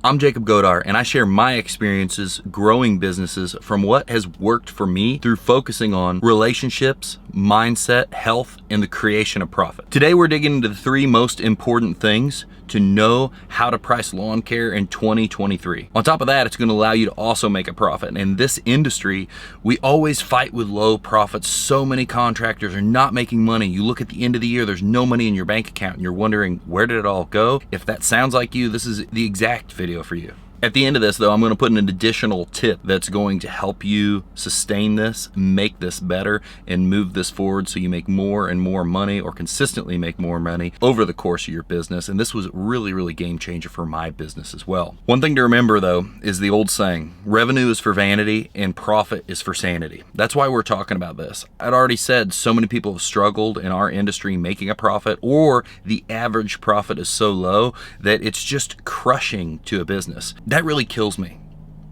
I'm Jacob Godar, and I share my experiences growing businesses from what has worked for me through focusing on relationships, mindset, health, and the creation of profit. Today, we're digging into the 3 most important things to know how to price lawn care in 2023. On top of that, it's going to allow you to also make a profit. And in this industry, we always fight with low profits. So many contractors are not making money. You look at the end of the year, there's no money in your bank account, and you're wondering, where did it all go? If that sounds like you, this is the exact video for you. At the end of this though, I'm going to put an additional tip that's going to help you sustain this, make this better, and move this forward so you make more and more money, or consistently make more money over the course of your business. And this was really game changer for my business as well. One thing to remember though is the old saying, revenue is for vanity and profit is for sanity. That's why we're talking about this. I'd already said so many people have struggled in our industry making a profit, or the average profit is so low that it's just crushing to a business. That really kills me,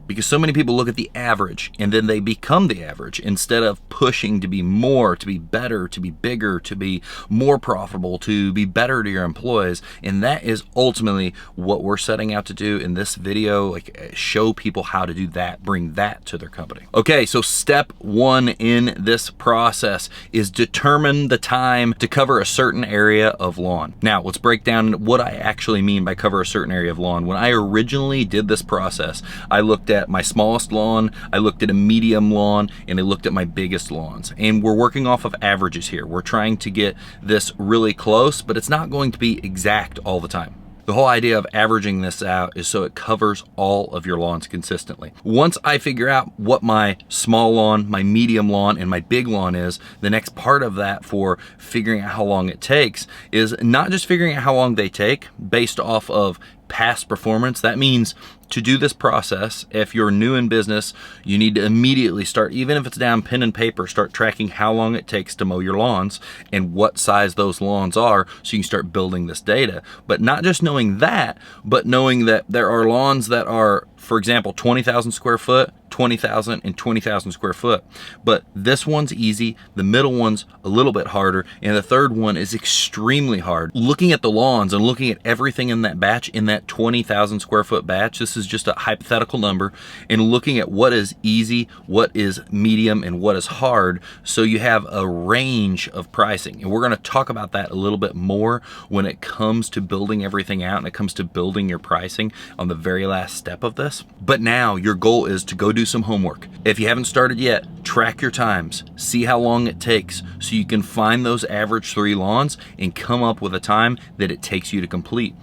because so many people look at the average and then they become the average instead of pushing to be more, to be better, to be bigger, to be more profitable, to be better to your employees. And that is ultimately what we're setting out to do in this video, like show people how to do that, bring that to their company. Okay, so step 1 in this process is determine the time to cover a certain area of lawn. Now, let's break down what I actually mean by cover a certain area of lawn. When I originally did this process, I looked at my smallest lawn, I looked at a medium lawn, and I looked at my biggest lawns. And we're working off of averages here. We're trying to get this really close, but it's not going to be exact all the time. The whole idea of averaging this out is so it covers all of your lawns consistently. Once I figure out what my small lawn, my medium lawn, and my big lawn is, the next part of that for figuring out how long it takes is not just figuring out how long they take based off of past performance. That means to do this process, if you're new in business, you need to immediately start, even if it's down pen and paper, start tracking how long it takes to mow your lawns and what size those lawns are, so you can start building this data. But not just knowing that, but knowing that there are lawns that are, for example, 20,000 square foot, 20,000 and 20,000 square foot. But this one's easy, the middle one's a little bit harder, and the third one is extremely hard. Looking at the lawns and looking at everything in that batch, in that 20,000 square foot batch, this is just a hypothetical number, and looking at what is easy, what is medium, and what is hard, so you have a range of pricing. And we're gonna talk about that a little bit more when it comes to building everything out and it comes to building your pricing on the very last step of this. But now your goal is to go do some homework. If you haven't started yet, track your times, see how long it takes, so you can find those average 3 lawns and come up with a time that it takes you to complete.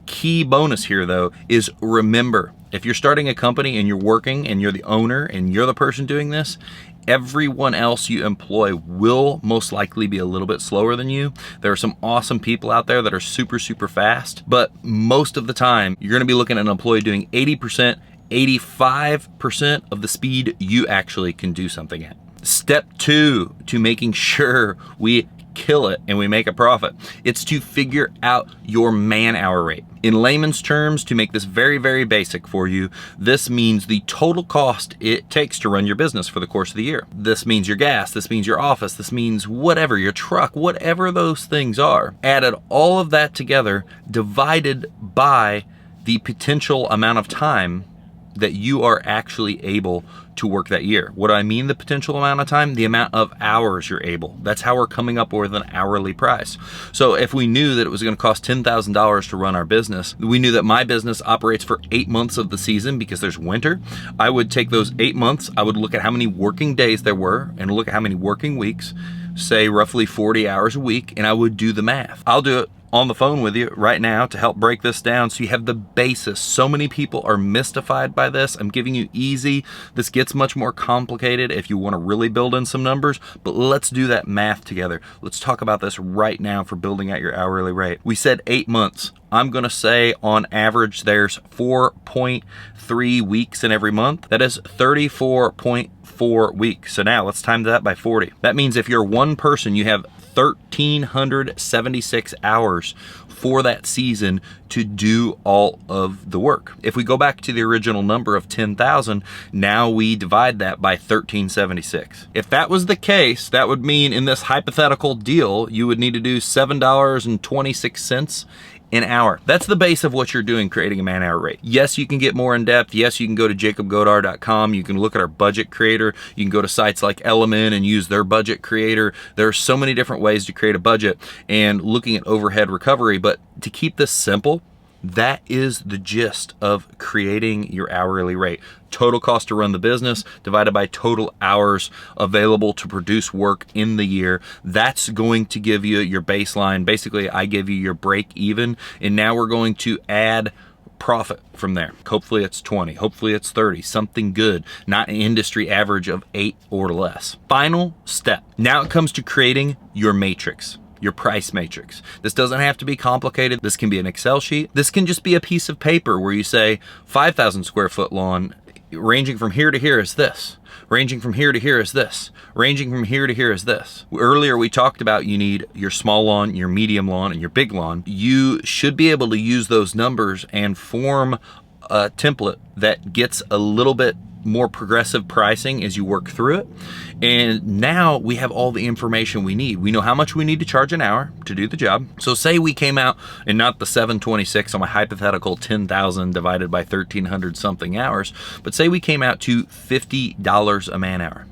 Key bonus here though is, remember, if you're starting a company and you're working and you're the owner and you're the person doing this, everyone else you employ will most likely be a little bit slower than you. There are some awesome people out there that are super fast, but most of the time you're gonna be looking at an employee doing 80%, 85% of the speed you actually can do something at. Step 2 to making sure we kill it and we make a profit, it's to figure out your man-hour rate. In layman's terms, to make this very basic for you, this means the total cost it takes to run your business for the course of the year. This means your gas, this means your office, this means whatever, your truck, whatever those things are. Added all of that together, divided by the potential amount of time that you are actually able to work that year. What do I mean the potential amount of time? The amount of hours you're able. That's how we're coming up with an hourly price. So if we knew that it was gonna cost $10,000 to run our business, we knew that my business operates for 8 months of the season because there's winter, I would take those 8 months, I would look at how many working days there were and look at how many working weeks, say roughly 40 hours a week, and I would do the math. I'll do it on the phone with you right now to help break this down so you have the basis. So many people are mystified by this. I'm giving you easy. This gets much more complicated if you want to really build in some numbers, but let's do that math together. Let's talk about this right now for building out your hourly rate. We said 8 months. I'm gonna say on average there's 4.3 weeks in every month. That is 34.4 weeks. So now let's times that by 40. That means if you're one person, you have 1,376 hours for that season to do all of the work. If we go back to the original number of 10,000, now we divide that by 1,376. If that was the case, that would mean in this hypothetical deal, you would need to do $7.26 an hour. That's the base of what you're doing creating a man-hour rate. Yes, you can get more in depth. Yes, you can go to jacobgodar.com. You can look at our budget creator. You can go to sites like Element and use their budget creator. There are so many different ways to create a budget and looking at overhead recovery. But to keep this simple, that is the gist of creating your hourly rate. Total cost to run the business divided by total hours available to produce work in the year. That's going to give you your baseline. Basically, I give you your break even, and now we're going to add profit from there. Hopefully it's 20, hopefully it's 30, something good, not an industry average of 8 or less. Final step. Now it comes to creating your matrix. Your price matrix. This doesn't have to be complicated. This can be an Excel sheet. This can just be a piece of paper where you say 5,000 square foot lawn ranging from here to here is this. Ranging from here to here is this. Ranging from here to here is this. Earlier we talked about you need your small lawn, your medium lawn, and your big lawn. You should be able to use those numbers and form a template that gets a little bit more progressive pricing as you work through it. And now we have all the information we need. We know how much we need to charge an hour to do the job. So say we came out, and not the 726 on my hypothetical 10,000 divided by 1,300 something hours, but say we came out to $50 a man hour.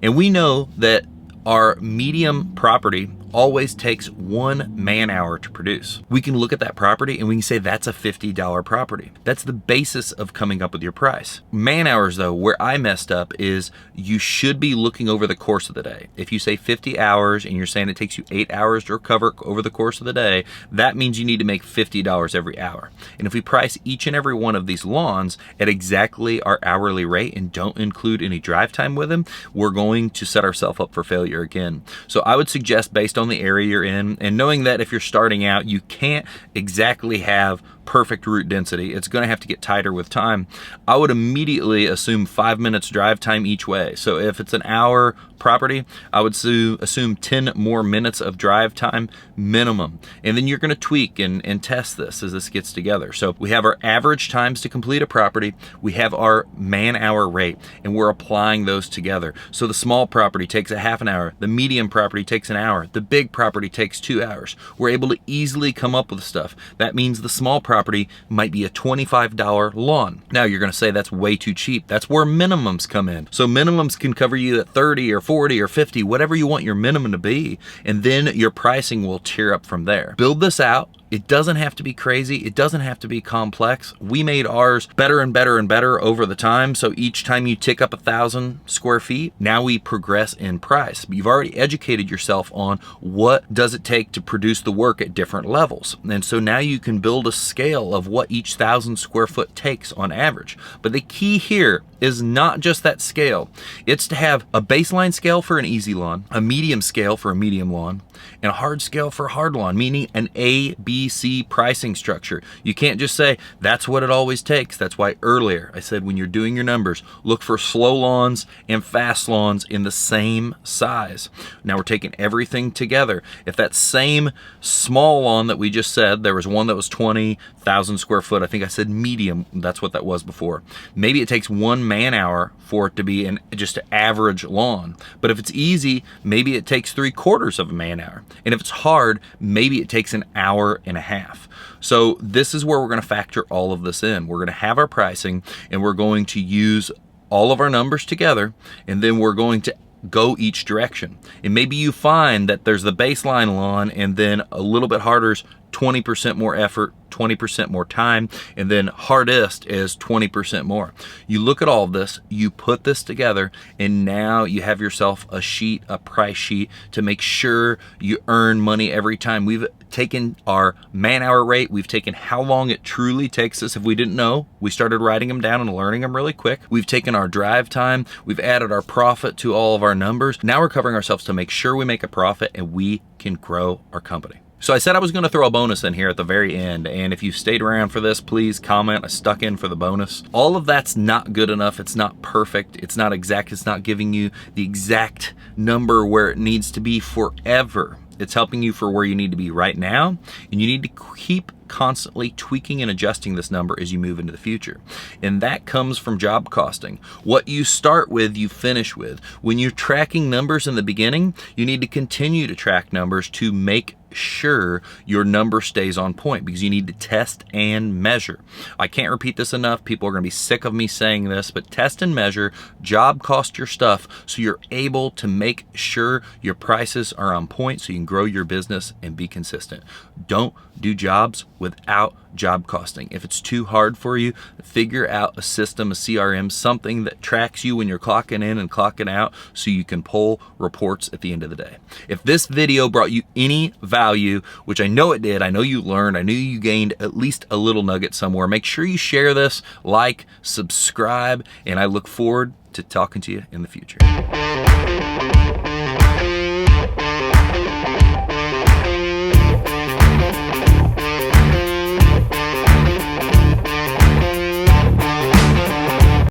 And we know that our medium property always takes 1 man hour to produce. We can look at that property and we can say that's a $50 property. That's the basis of coming up with your price. Man hours though, where I messed up is you should be looking over the course of the day. If you say 50 hours and you're saying it takes you 8 hours to recover over the course of the day, that means you need to make $50 every hour. And if we price each and every one of these lawns at exactly our hourly rate and don't include any drive time with them, we're going to set ourselves up for failure again. So I would suggest, based on the area you're in, and knowing that if you're starting out, you can't exactly have perfect route density. It's going to have to get tighter with time. I would immediately assume 5 minutes drive time each way. So if it's an hour property, I would assume 10 more minutes of drive time minimum. And then you're going to tweak and test this as this gets together. So we have our average times to complete a property. We have our man hour rate, and we're applying those together. So the small property takes a half an hour. The medium property takes an hour. The big property takes 2 hours. We're able to easily come up with stuff. That means the small property might be a $25 lawn. Now you're going to say that's way too cheap. That's where minimums come in. So minimums can cover you at 30 or 40 or 50, whatever you want your minimum to be, and then your pricing will tier up from there. Build this out. It doesn't have to be crazy. It doesn't have to be complex. We made ours better and better and better over the time. So each time you tick up 1,000 square feet, now we progress in price. You've already educated yourself on what does it take to produce the work at different levels. And so now you can build a scale of what each 1,000 square foot takes on average. But the key here is not just that scale. It's to have a baseline scale for an easy lawn, a medium scale for a medium lawn, and a hard scale for a hard lawn, meaning an A, B, C pricing structure. You can't just say that's what it always takes. That's why earlier I said when you're doing your numbers, look for slow lawns and fast lawns in the same size. Now we're taking everything together. If that same small lawn that we just said, there was one that was 20,000 square foot, I think I said medium, that's what that was before. Maybe it takes 1 man hour for it to be just an average lawn. But if it's easy, maybe it takes 3/4 of a man hour. And if it's hard, maybe it takes an hour and a half. So this is where we're going to factor all of this in. We're going to have our pricing, and we're going to use all of our numbers together, and then we're going to go each direction. And maybe you find that there's the baseline lawn, and then a little bit harder is 20% more effort, 20% more time, and then hardest is 20% more. You look at all of this, you put this together, and now you have yourself a sheet, a price sheet to make sure you earn money every time. We've taken our man hour rate, we've taken how long it truly takes us. If we didn't know, we started writing them down and learning them really quick. We've taken our drive time, we've added our profit to all of our numbers. Now we're covering ourselves to make sure we make a profit and we can grow our company. So I said I was going to throw a bonus in here at the very end, and if you stayed around for this, please comment. I stuck in for the bonus. All of that's not good enough. It's not perfect. It's not exact. It's not giving you the exact number where it needs to be forever. It's helping you for where you need to be right now, and you need to keep constantly tweaking and adjusting this number as you move into the future. And that comes from job costing. What you start with, you finish with. When you're tracking numbers in the beginning, you need to continue to track numbers to make sure your number stays on point, because you need to test and measure. I can't repeat this enough. People are going to be sick of me saying this, but test and measure, job cost your stuff, so you're able to make sure your prices are on point so you can grow your business and be consistent. Don't do jobs without job costing. If it's too hard for you, figure out a system, a CRM, something that tracks you when you're clocking in and clocking out so you can pull reports at the end of the day. If this video brought you any value, which I know it did, I know you learned, I knew you gained at least a little nugget somewhere, make sure you share this, like, subscribe, and I look forward to talking to you in the future.